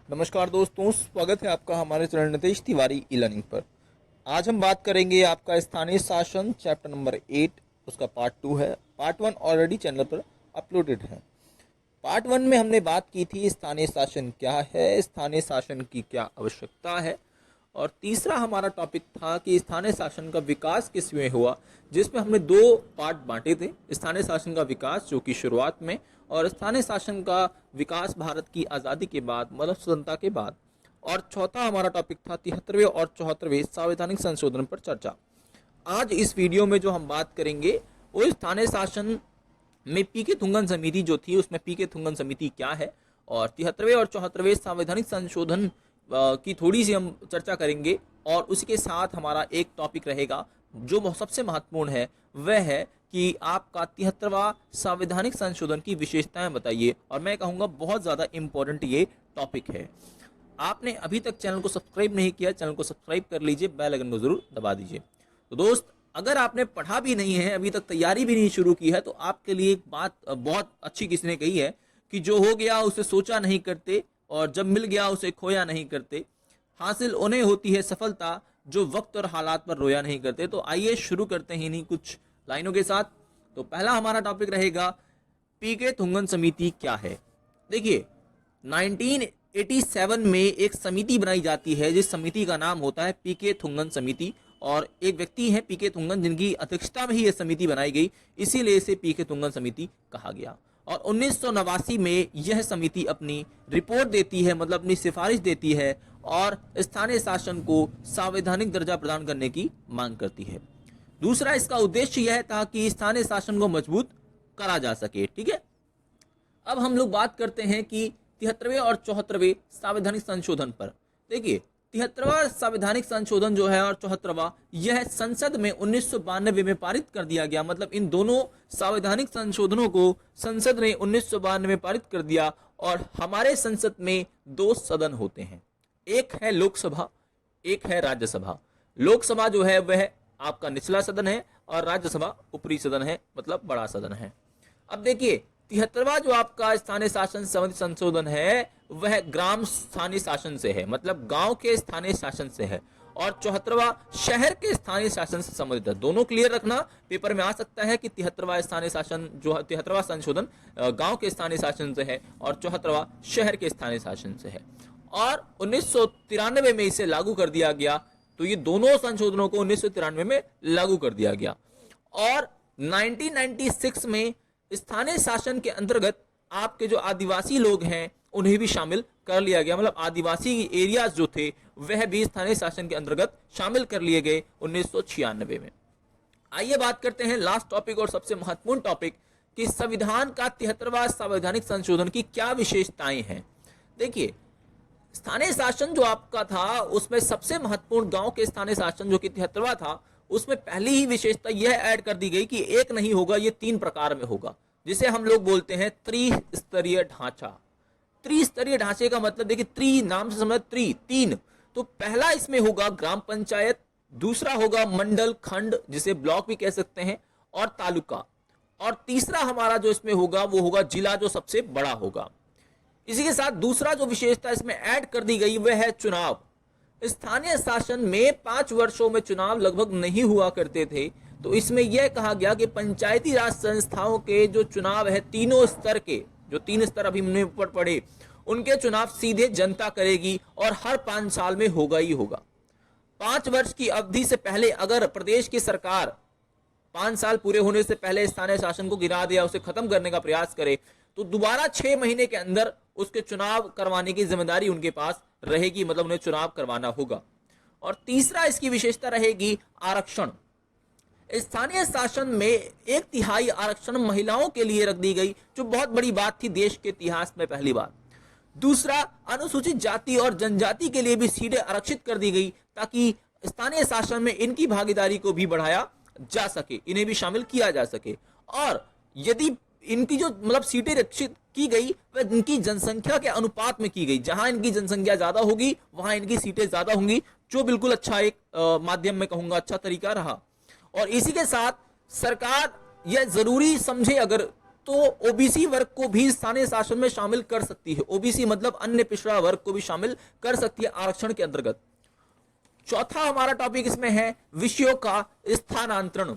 नमस्कार दोस्तों, स्वागत है आपका हमारे channel Nitesh Tiwari e learning पर। आज हम बात करेंगे आपका स्थानीय शासन चैप्टर नंबर 8, उसका पार्ट 2 है। पार्ट 1 ऑलरेडी चैनल पर अपलोडेड है। पार्ट 1 में हमने बात की थी स्थानीय शासन क्या है, स्थानीय शासन की क्या आवश्यकता है, और तीसरा हमारा टॉपिक था कि स्थानीय शासन का विकास किस में हुआ, जिसमें हमने दो पार्ट बांटे थे। स्थानीय शासन का विकास जो कि शुरुआत में, और स्थानीय शासन का विकास भारत की आज़ादी के बाद, मतलब स्वतंत्रता के बाद। और चौथा हमारा टॉपिक था 73वें और 74वें संवैधानिक संशोधन पर चर्चा। आज इस वीडियो में जो हम बात करेंगे वो स्थानीय शासन में पीके थुंगन समिति जो थी, उसमें पीके थुंगन समिति क्या है, और 73वें और 74वें संवैधानिक संशोधन की थोड़ी सी हम चर्चा करेंगे। और उसी के साथ हमारा एक टॉपिक रहेगा जो सबसे महत्वपूर्ण है, वह है कि आपका 73वां संवैधानिक संशोधन की विशेषताएं बताइए। और मैं कहूँगा बहुत ज़्यादा इम्पोर्टेंट ये टॉपिक है। आपने अभी तक चैनल को सब्सक्राइब नहीं किया, चैनल को सब्सक्राइब कर लीजिए, बेल आइकन को जरूर दबा दीजिए। तो दोस्त, अगर आपने पढ़ा भी नहीं है, अभी तक तैयारी भी नहीं शुरू की है, तो आपके लिए एक बात बहुत अच्छी किसी ने कही है कि जो हो गया उसे सोचा नहीं करते, और जब मिल गया उसे खोया नहीं करते। हासिल उन्हें होती है सफलता जो वक्त और हालात पर रोया नहीं करते। तो आइए शुरू करते हैं इन्हीं कुछ लाइनों के साथ। तो पहला हमारा टॉपिक रहेगा पीके थुंगन समिति क्या है। देखिए, 1987 में एक समिति बनाई जाती है, जिस समिति का नाम होता है पीके थुंगन समिति, और एक व्यक्ति है पीके थुंगन जिनकी अध्यक्षता में ही यह समिति बनाई गई, इसीलिए इसे पीके थुंगन समिति कहा गया। और 1989 में यह समिति अपनी रिपोर्ट देती है, मतलब अपनी सिफारिश देती है, और स्थानीय शासन को संवैधानिक दर्जा प्रदान करने की मांग करती है। दूसरा इसका उद्देश्य यह था कि स्थानीय शासन को मजबूत करा जा सके। ठीक है, अब हम लोग बात करते हैं कि 73वें और 74वें संवैधानिक संशोधन पर। देखिए, 73वां संवैधानिक संशोधन जो है और 74वां, यह संसद में 1992 में पारित कर दिया गया। मतलब इन दोनों संवैधानिक संशोधनों को संसद ने 1992 में पारित कर दिया। और हमारे संसद में दो सदन होते हैं, एक है लोकसभा, एक है राज्यसभा। लोकसभा जो है वह आपका निचला सदन है, और राज्यसभा ऊपरी सदन है, मतलब बड़ा सदन है। अब देखिए, 73वां जो आपका स्थानीय शासन संबंधी संशोधन है वह ग्राम स्थानीय शासन से है, मतलब गांव के स्थानीय शासन से है। और 74वां शहर के स्थानीय शासन से संबंधित है। दोनों क्लियर रखना, पेपर में आ सकता है कि 73वां स्थानीय शासन जो 73वां संशोधन गांव के स्थानीय शासन से है, और 74वां शहर के स्थानीय शासन से है। और 1993 में इसे लागू कर दिया गया। तो ये दोनों संशोधनों को 1993 में लागू कर दिया गया। और 1996 में स्थानीय शासन के अंतर्गत आपके जो आदिवासी लोग हैं उन्हें भी शामिल कर लिया गया। मतलब आदिवासी एरियाज जो थे वह भी स्थानीय शासन के अंतर्गत शामिल कर लिए गए 1996 में। आइए बात करते हैं लास्ट टॉपिक और सबसे महत्वपूर्ण टॉपिक कि संविधान का 73वां संवैधानिक संशोधन की क्या विशेषताएं हैं। देखिए, स्थानीय शासन जो आपका था उसमें सबसे महत्वपूर्ण गांव के स्थानीय शासन जो कि 73वां था, उसमें पहली ही विशेषता यह ऐड कर दी गई कि एक नहीं होगा, ये 3 प्रकार में होगा, जिसे हम लोग बोलते हैं त्रिस्तरीय ढांचा। त्रिस्तरीय ढांचे का मतलब देखिए, त्रि नाम से समझ, 3। तो पहला इसमें होगा ग्राम पंचायत, दूसरा होगा मंडल खंड जिसे ब्लॉक भी कह सकते हैं, और तालुका, और तीसरा हमारा जो इसमें होगा वो होगा जिला, जो सबसे बड़ा होगा। इसी के साथ दूसरा जो विशेषता इसमें ऐड कर दी गई वह है चुनाव। स्थानीय शासन में 5 वर्षों में चुनाव लगभग नहीं हुआ करते थे। तो इसमें यह कहा गया कि पंचायती राज संस्थाओं के जो चुनाव है, तीनों स्तर के, जो 3 स्तर अभी हमने ऊपर पढ़े, उनके चुनाव सीधे जनता करेगी, और हर 5 साल में होगा ही होगा। 5 वर्ष की अवधि से पहले अगर प्रदेश की सरकार 5 साल पूरे होने से पहले स्थानीय शासन को गिरा दे या उसे खत्म करने का प्रयास करे, तो दोबारा 6 महीने के अंदर उसके चुनाव करवाने की जिम्मेदारी उनके पास रहेगी, मतलब उन्हें चुनाव करवाना होगा। और तीसरा इसकी विशेषता रहेगी आरक्षण। स्थानीय शासन में 1/3 आरक्षण महिलाओं के लिए रख दी गई, जो बहुत बड़ी बात थी देश के इतिहास में, पहली बार। दूसरा, अनुसूचित जाति और जनजाति के लिए भी सीटें आरक्षित कर दी गई, ताकि स्थानीय शासन में इनकी भागीदारी को भी बढ़ाया जा सके, इन्हें भी शामिल किया जा सके। और यदि इनकी जो मतलब सीटें रक्षित की गई वह इनकी जनसंख्या के अनुपात में की गई। जहां इनकी जनसंख्या ज्यादा होगी वहां इनकी सीटें ज्यादा होंगी, जो बिल्कुल अच्छा एक माध्यम में कहूंगा अच्छा तरीका रहा। और इसी के साथ सरकार यह जरूरी समझे अगर तो ओबीसी वर्ग को भी स्थानीय शासन में शामिल कर सकती है। ओबीसी मतलब अन्य पिछड़ा वर्ग को भी शामिल कर सकती है आरक्षण के अंतर्गत। चौथा हमारा टॉपिक इसमें है विषयों का स्थानांतरण।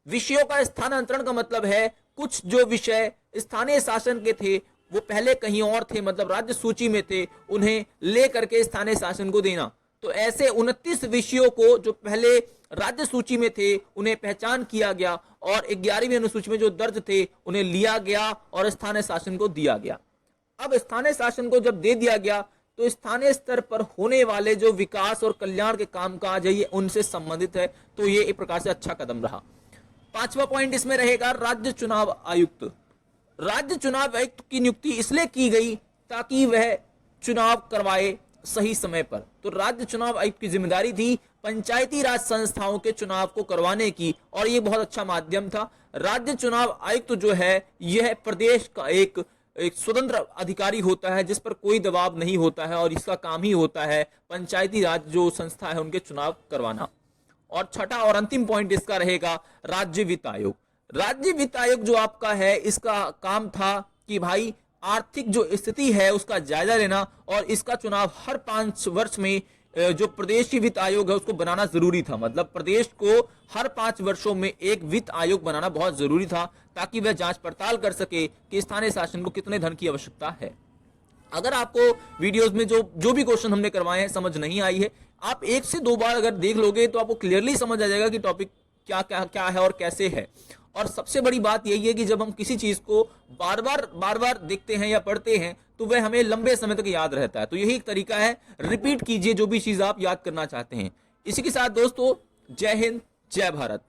विषयों का स्थानांतरण का मतलब है कुछ जो विषय स्थानीय शासन के थे वो पहले कहीं और थे, मतलब राज्य सूची में थे, उन्हें लेकर के स्थानीय शासन को देना। तो ऐसे 29 विषयों को जो पहले राज्य सूची में थे उन्हें पहचान किया गया और 11वीं अनुसूची में जो दर्ज थे उन्हें लिया गया और स्थानीय शासन को दिया गया। अब स्थानीय शासन को जब दे दिया गया तो स्थानीय स्तर पर होने वाले जो विकास और कल्याण के कामकाज है ये उनसे संबंधित है, तो ये एक प्रकार से अच्छा कदम रहा। पांचवा पॉइंट इसमें रहेगा राज्य चुनाव आयुक्त। राज्य चुनाव आयुक्त की नियुक्ति इसलिए की गई ताकि वह चुनाव करवाए सही समय पर। तो राज्य चुनाव आयुक्त की जिम्मेदारी थी पंचायती राज संस्थाओं के चुनाव को करवाने की, और यह बहुत अच्छा माध्यम था। राज्य चुनाव आयुक्त जो है यह प्रदेश का एक स्वतंत्र अधिकारी होता है जिस पर कोई दबाव नहीं होता है और इसका काम ही होता है पंचायती राज जो संस्था है उनके चुनाव करवाना। और छठा और अंतिम पॉइंट इसका रहेगा राज्य वित्त आयोग। राज्य वित्त आयोग जो आपका है इसका काम था कि भाई आर्थिक जो स्थिति है उसका जायजा लेना, और इसका चुनाव हर 5 वर्ष में जो प्रदेश वित्त आयोग है उसको बनाना जरूरी था। मतलब प्रदेश को हर 5 वर्षों में एक वित्त आयोग बनाना बहुत जरूरी था ताकि वह जांच पड़ताल कर सके कि स्थानीय शासन को कितने धन की आवश्यकता है। अगर आपको वीडियोस में जो भी क्वेश्चन हमने करवाए हैं समझ नहीं आई है, आप 1 से 2 बार अगर देख लोगे तो आपको क्लियरली समझ आ जाएगा कि टॉपिक क्या क्या क्या है और कैसे है। और सबसे बड़ी बात यही है कि जब हम किसी चीज को बार बार देखते हैं या पढ़ते हैं तो वह हमें लंबे समय तक याद रहता है। तो यही एक तरीका है, रिपीट कीजिए जो भी चीज आप याद करना चाहते हैं। इसी के साथ दोस्तों जय हिंद जय भारत।